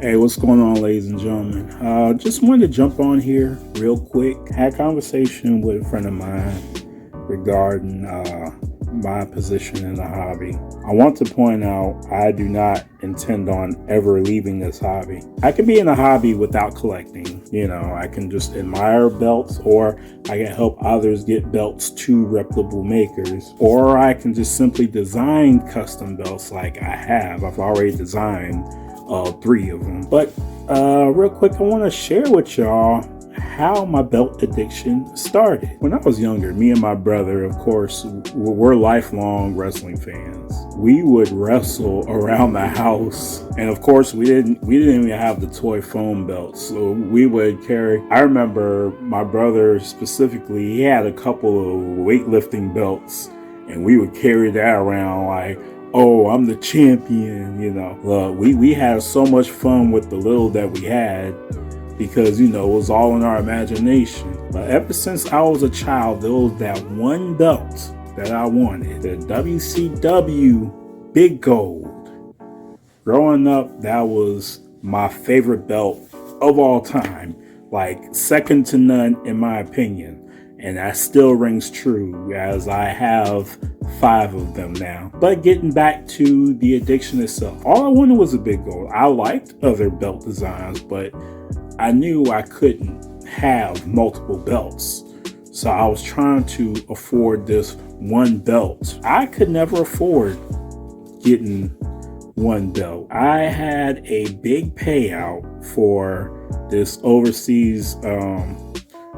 Hey, what's going on, ladies and gentlemen? Just wanted to jump on here real quick. Had a conversation with a friend of mine regarding my position in the hobby. I want to point out I do not intend on ever leaving this hobby. I can be in a hobby without collecting. I can just admire belts, or I can help others get belts to reputable makers, or I can just simply design custom belts like I have. I've already designed 3 of them. But real quick, I want to share with y'all how my belt addiction started. When I was younger, me and my brother, of course, we're lifelong wrestling fans. We would wrestle around the house, and of course, we didn't even have the toy foam belts. So we would carry. I remember my brother specifically; he had a couple of weightlifting belts, and we would carry that around like, oh, I'm the champion, Look, we had so much fun with the little that we had because, it was all in our imagination. But ever since I was a child, there was that one belt that I wanted, the WCW Big Gold. Growing up, that was my favorite belt of all time, like second to none in my opinion. And that still rings true, as I have 5 of them now. But getting back to the addiction itself, all I wanted was a Big Gold. I liked other belt designs, but I knew I couldn't have multiple belts. So I was trying to afford this one belt. I could never afford getting one belt. I had a big payout for this overseas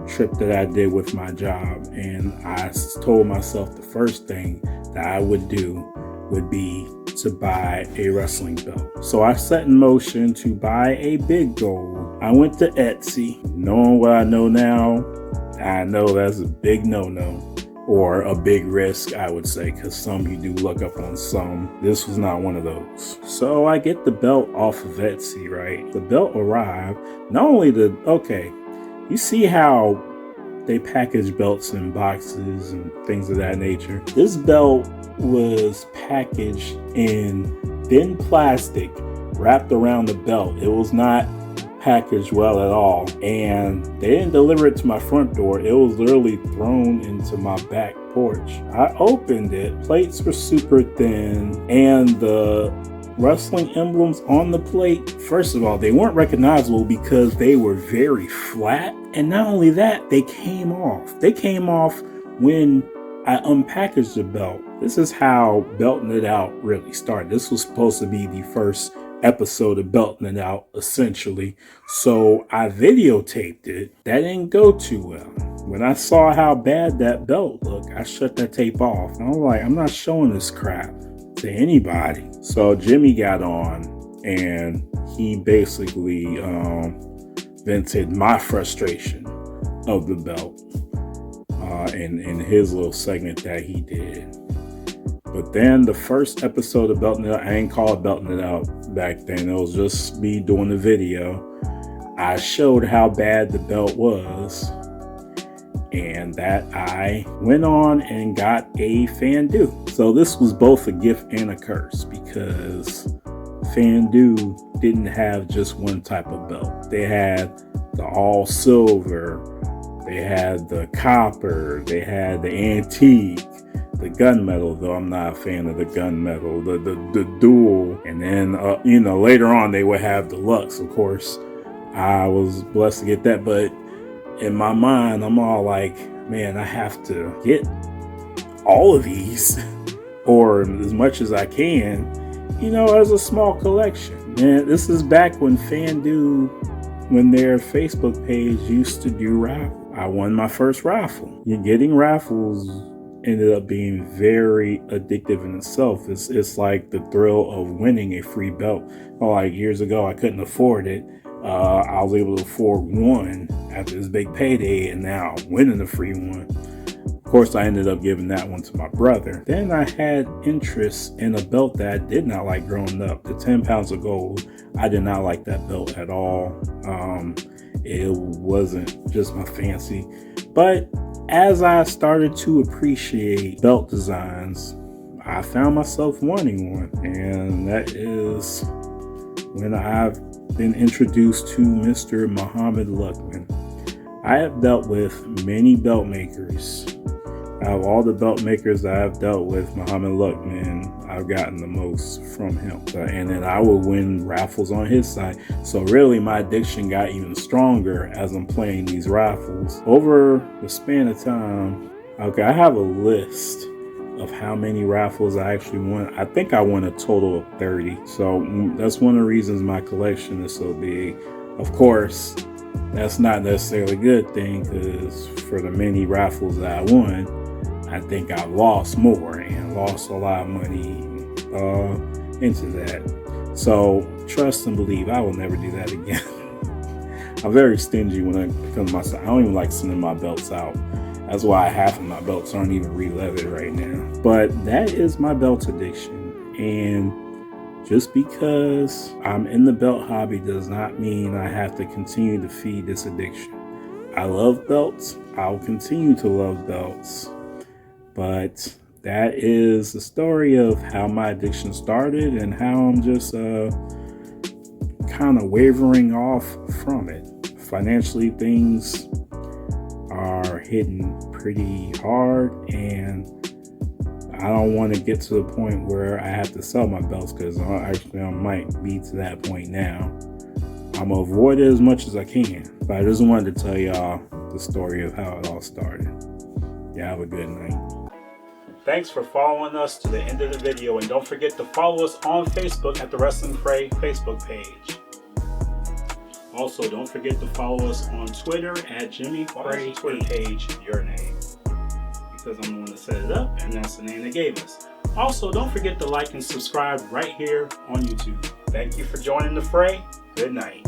trip that I did with my job, and I told myself the first thing that I would do would be to buy a wrestling belt. So I set in motion to buy a Big Gold. I went to Etsy. Knowing what I know now, I know that's a big no-no, or a big risk, I would say, because some you do look up on some. This was not one of those. So I get the belt off of Etsy, right? The belt arrived. Not only you see how they package belts in boxes and things of that nature. This belt was packaged in thin plastic wrapped around the belt. It was not packaged well at all. And they didn't deliver it to my front door. It was literally thrown into my back porch. I opened it. Plates were super thin, and the wrestling emblems on the plate, first of all, they weren't recognizable because they were very flat. And not only that, they came off. They came off when I unpackaged the belt. This is how Belting It Out really started. This was supposed to be the first episode of Belting It Out, essentially. So I videotaped it. That didn't go too well. When I saw how bad that belt looked, I shut that tape off. And I'm like, I'm not showing this crap to anybody. So Jimmy got on, and he basically vented my frustration of the belt in his little segment that he did. But then the first episode of Belting It Out, I ain't call it Belting It Out back then. It was just me doing the video. I showed how bad the belt was, and that I went on and got a Fandu. So this was both a gift and a curse, because Fandu didn't have just one type of belt. They had the all silver, they had the copper, they had the antique, the gunmetal, though I'm not a fan of the gunmetal, the dual, and then later on they would have deluxe. Of course, I was blessed to get that, but in my mind, I'm all like, man, I have to get all of these, or as much as I can, as a small collection. And this is back when Fandu, when their Facebook page used to do raffle. I won my first raffle. Getting raffles ended up being very addictive in itself. It's like the thrill of winning a free belt. Like years ago, I couldn't afford it. I was able to afford one after this big payday, and now winning a free one. Of course, I ended up giving that one to my brother. Then I had interest in a belt that I did not like growing up, the 10 pounds of gold. I did not like that belt at all. It wasn't just my fancy. But as I started to appreciate belt designs, I found myself wanting one. And that is when I've been introduced to Mr. Muhammad Luckman. I have dealt with many belt makers. Out of all the belt makers that I've dealt with, Muhammad Luckman, I've gotten the most from him. And then I would win raffles on his side. So really my addiction got even stronger as I'm playing these raffles. Over the span of time, okay, I have a list of how many raffles I actually won. I think I won a total of 30. So that's one of the reasons my collection is so big. Of course, that's not necessarily a good thing, because for the many raffles that I won, I think I lost more and lost a lot of money into that. So trust and believe, I will never do that again. I'm very stingy when it comes to myself. I don't even like sending my belts out. That's why half of my belts aren't even re-leathered right now. But that is my belt addiction. And just because I'm in the belt hobby does not mean I have to continue to feed this addiction. I love belts. I'll continue to love belts. But that is the story of how my addiction started and how I'm just kind of wavering off from it. Financially, things are hitting pretty hard, and I don't want to get to the point where I have to sell my belts, because actually I might be to that point now. I'm going to avoid it as much as I can. But I just wanted to tell y'all the story of how it all started. Yeah, have a good night. Thanks for following us to the end of the video, and don't forget to follow us on Facebook at the Wrestling Fray Facebook page. Also, don't forget to follow us on Twitter at Jimmy Fray Twitter page, your name. Because I'm the one that set it up, and that's the name they gave us. Also, don't forget to like and subscribe right here on YouTube. Thank you for joining the fray. Good night.